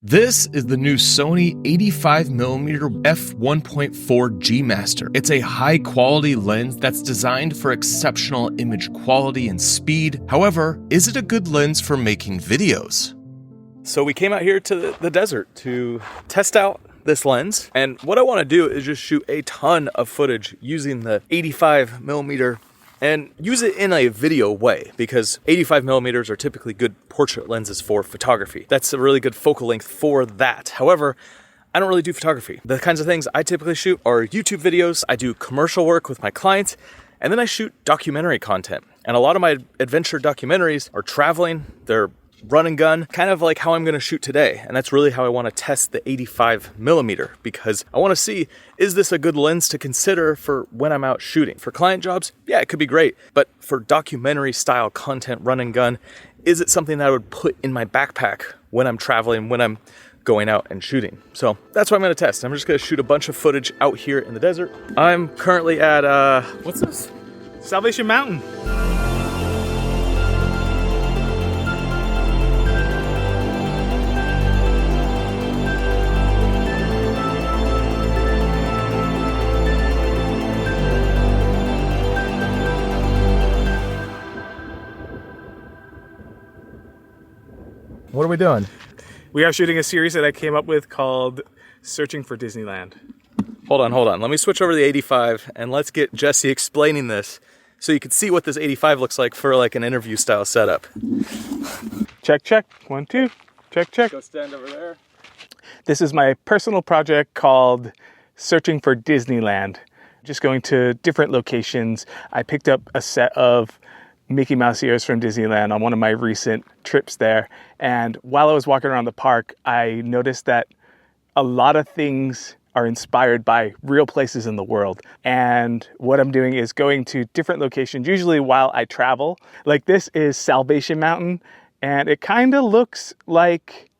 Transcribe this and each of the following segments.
This is the new Sony 85mm f1.4 G Master. It's a high-quality lens that's designed for exceptional image quality and speed. However, is it a good lens for making videos? So we came out here to the desert to test out this lens, and what I want to do is just shoot a ton of footage using the 85mm and use it in a video way, because 85mm are typically good portrait lenses for photography. That's a really good focal length for that. However, I don't really do photography. The kinds of things I typically shoot are YouTube videos. I do commercial work with my clients, and then I shoot documentary content. And a lot of my adventure documentaries are traveling, they're run and gun, kind of like how I'm gonna shoot today. And that's really how I wanna test the 85mm, because I wanna see, is this a good lens to consider for when I'm out shooting? For client jobs, yeah, it could be great. But for documentary style content, run and gun, is it something that I would put in my backpack when I'm traveling, when I'm going out and shooting? So that's what I'm gonna test. I'm just gonna shoot a bunch of footage out here in the desert. I'm currently at, what's this? Salvation Mountain. What are we doing? We are shooting a series that I came up with called Searching for Disneyland. Hold on. Let me switch over to the 85 and let's get Jesse explaining this so you can see what this 85 looks like for like an interview style setup. Check, check. 1, 2. Check, check. Go stand over there. This is my personal project called Searching for Disneyland. Just going to different locations. I picked up a set of Mickey Mouse ears from Disneyland on one of my recent trips there. And while I was walking around the park, I noticed that a lot of things are inspired by real places in the world. And what I'm doing is going to different locations, usually while I travel. Like this is Salvation Mountain, and it kind of looks like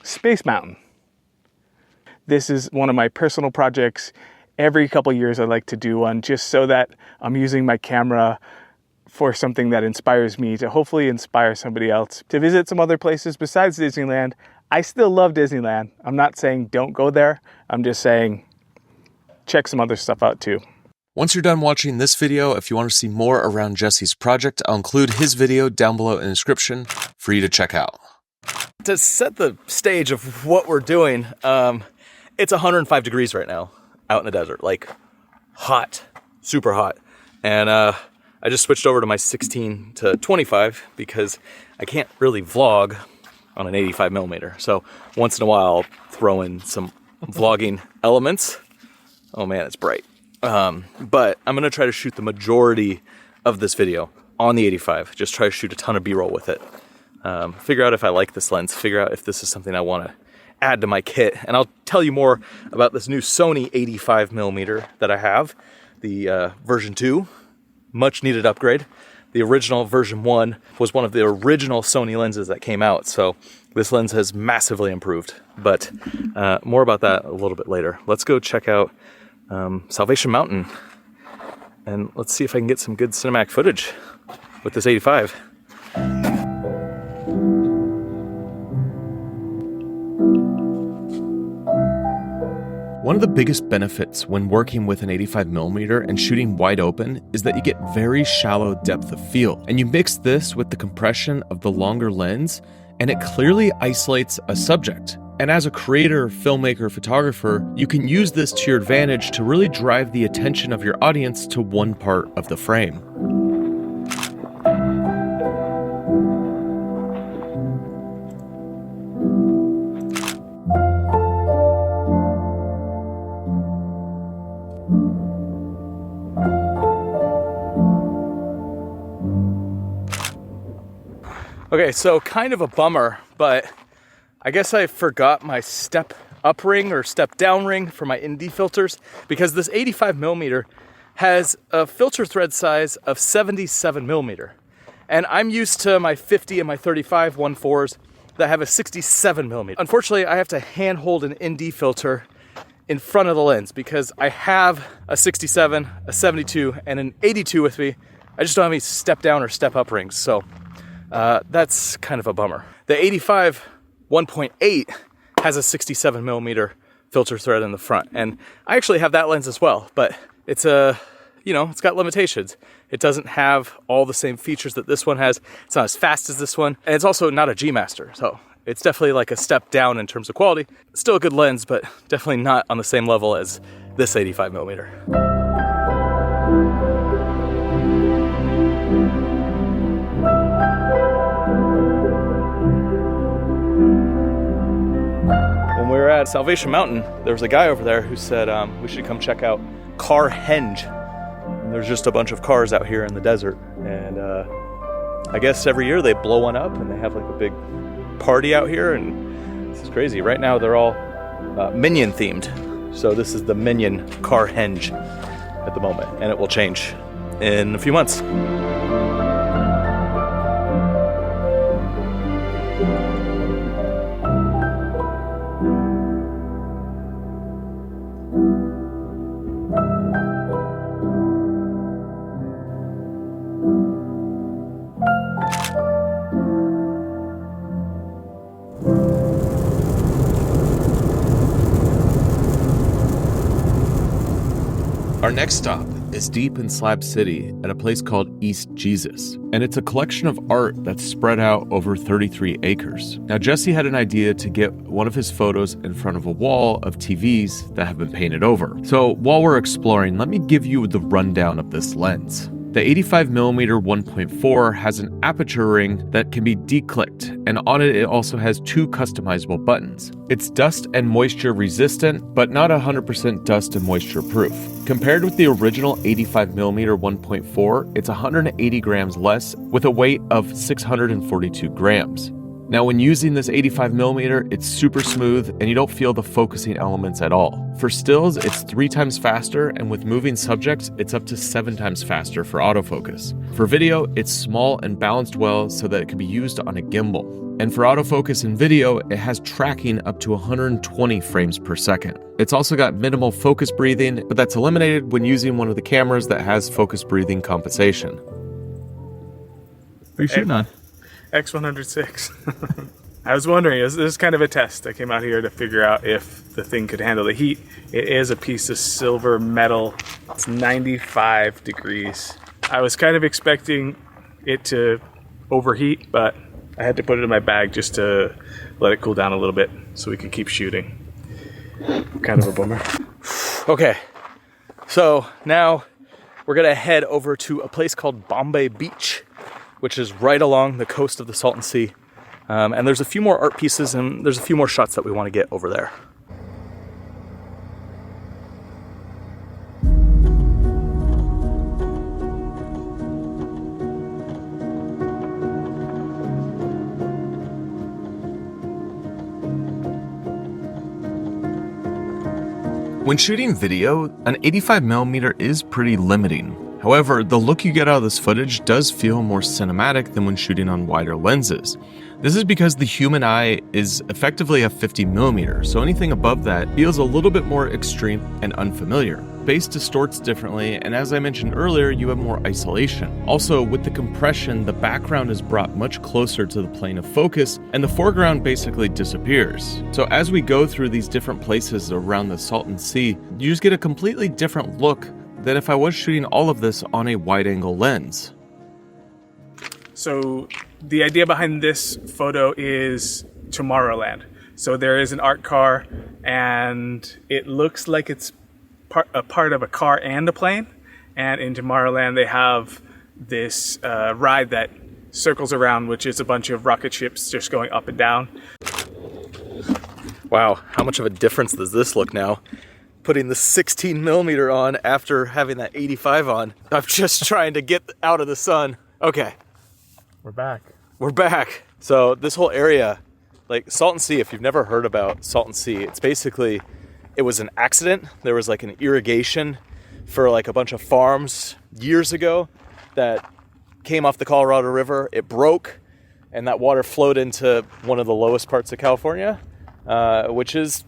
Space Mountain. This is one of my personal projects. Every couple years I like to do one just so that I'm using my camera for something that inspires me to hopefully inspire somebody else to visit some other places besides Disneyland. I still love Disneyland. I'm not saying don't go there. I'm just saying check some other stuff out too. Once you're done watching this video, if you want to see more around Jesse's project, I'll include his video down below in the description for you to check out. To set the stage of what we're doing, it's 105 degrees right now out in the desert, like hot, super hot. And I just switched over to my 16 to 25 because I can't really vlog on an 85mm. So once in a while, I'll throw in some vlogging elements. Oh man, it's bright. But I'm gonna try to shoot the majority of this video on the 85. Just try to shoot a ton of B-roll with it. Figure out if I like this lens, figure out if this is something I wanna add to my kit. And I'll tell you more about this new Sony 85mm that I have, the version 2. Much needed upgrade. The original version 1 was one of the original Sony lenses that came out, so this lens has massively improved. But more about that a little bit later. Let's go check out Salvation Mountain, and let's see if I can get some good cinematic footage with this 85. One of the biggest benefits when working with an 85mm and shooting wide open is that you get very shallow depth of field. And you mix this with the compression of the longer lens, and it clearly isolates a subject. And as a creator, filmmaker, photographer, you can use this to your advantage to really drive the attention of your audience to one part of the frame. Okay, so kind of a bummer, but I guess I forgot my step up ring or step down ring for my ND filters, because this 85mm has a filter thread size of 77mm. And I'm used to my 50 and my 35 1.4s that have a 67mm. Unfortunately, I have to hand hold an ND filter in front of the lens because I have a 67, a 72, and an 82 with me. I just don't have any step down or step up rings, so that's kind of a bummer. The 85 1.8 has a 67mm filter thread in the front. And I actually have that lens as well, but it's it's got limitations. It doesn't have all the same features that this one has. It's not as fast as this one. And it's also not a G Master. So it's definitely like a step down in terms of quality. Still a good lens, but definitely not on the same level as this 85mm. When we were at Salvation Mountain, there was a guy over there who said we should come check out Car Henge. And there's just a bunch of cars out here in the desert. And I guess every year they blow one up and they have like a big party out here, and this is crazy. Right now they're all Minion themed. So this is the Minion Car Henge at the moment, and it will change in a few months. Our next stop is deep in Slab City at a place called East Jesus, and it's a collection of art that's spread out over 33 acres. Now, Jesse had an idea to get one of his photos in front of a wall of TVs that have been painted over. So while we're exploring, let me give you the rundown of this lens. The 85mm 1.4 has an aperture ring that can be declicked, and on it also has two customizable buttons. It's dust and moisture resistant, but not 100% dust and moisture proof. Compared with the original 85mm 1.4, it's 180 grams less with a weight of 642 grams. Now, when using this 85mm, it's super smooth and you don't feel the focusing elements at all. For stills, it's 3 times faster, and with moving subjects, it's up to 7 times faster for autofocus. For video, it's small and balanced well so that it can be used on a gimbal. And for autofocus and video, it has tracking up to 120 frames per second. It's also got minimal focus breathing, but that's eliminated when using one of the cameras that has focus breathing compensation. What are you shooting on? X106. I was wondering, this is kind of a test. I came out here to figure out if the thing could handle the heat. It is a piece of silver metal. It's 95 degrees. I was kind of expecting it to overheat, but I had to put it in my bag just to let it cool down a little bit so we could keep shooting. Kind of a bummer. Okay, so now we're gonna head over to a place called Bombay Beach, which is right along the coast of the Salton Sea. And there's a few more art pieces and there's a few more shots that we want to get over there. When shooting video, an 85mm is pretty limiting. However, the look you get out of this footage does feel more cinematic than when shooting on wider lenses. This is because the human eye is effectively a 50mm, so anything above that feels a little bit more extreme and unfamiliar. Space distorts differently, and as I mentioned earlier, you have more isolation. Also, with the compression, the background is brought much closer to the plane of focus, and the foreground basically disappears. So as we go through these different places around the Salton Sea, you just get a completely different look than if I was shooting all of this on a wide-angle lens. So the idea behind this photo is Tomorrowland. So there is an art car, and it looks like it's a part of a car and a plane. And in Tomorrowland, they have this ride that circles around, which is a bunch of rocket ships just going up and down. Wow, how much of a difference does this look now? Putting the 16mm on after having that 85 on. I'm just trying to get out of the sun. Okay. We're back. We're back. So this whole area, like Salton Sea, if you've never heard about Salton Sea, it's basically, it was an accident. There was like an irrigation for like a bunch of farms years ago that came off the Colorado River. It broke, and that water flowed into one of the lowest parts of California, which is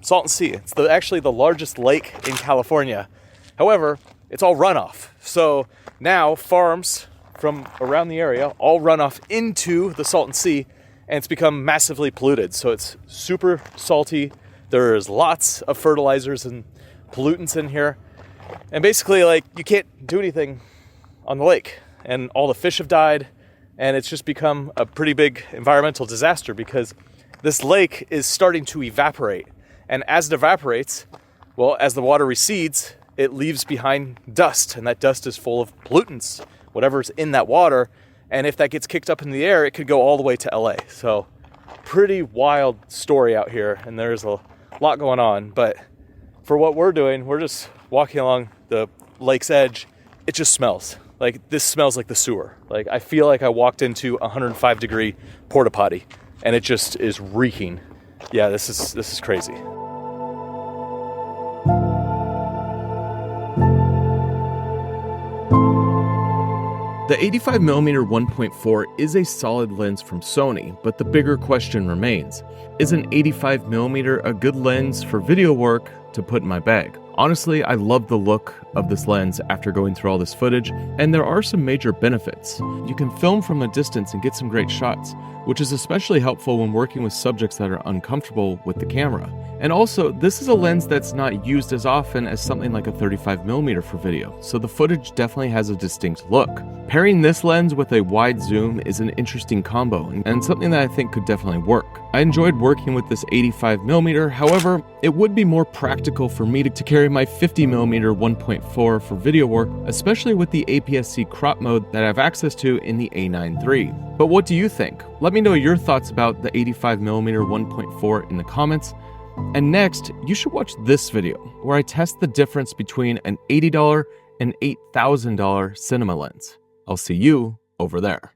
Salton Sea. It's actually the largest lake in California. However, it's all runoff. So now farms from around the area all run off into the Salton Sea, and it's become massively polluted. So it's super salty. There's lots of fertilizers and pollutants in here. And basically, like, you can't do anything on the lake. And all the fish have died, and it's just become a pretty big environmental disaster because this lake is starting to evaporate. And as it evaporates, well, as the water recedes, it leaves behind dust, and that dust is full of pollutants, whatever's in that water. And if that gets kicked up in the air, it could go all the way to LA. So pretty wild story out here, and there's a lot going on. But for what we're doing, we're just walking along the lake's edge. It just smells. Like, this smells like the sewer. Like, I feel like I walked into a 105-degree porta potty, and it just is reeking. Yeah, this is crazy. The 85mm 1.4 is a solid lens from Sony, but the bigger question remains, is an 85mm a good lens for video work to put in my bag? Honestly, I love the look of this lens after going through all this footage, and there are some major benefits. You can film from a distance and get some great shots, which is especially helpful when working with subjects that are uncomfortable with the camera. And also, this is a lens that's not used as often as something like a 35mm for video, so the footage definitely has a distinct look. Pairing this lens with a wide zoom is an interesting combo, and something that I think could definitely work. I enjoyed working with this 85mm, however, it would be more practical for me to carry my 50mm 1.4 for video work, especially with the APS-C crop mode that I have access to in the A9 III. But what do you think? Let me know your thoughts about the 85mm 1.4 in the comments. And next, you should watch this video, where I test the difference between an $80 and $8,000 cinema lens. I'll see you over there.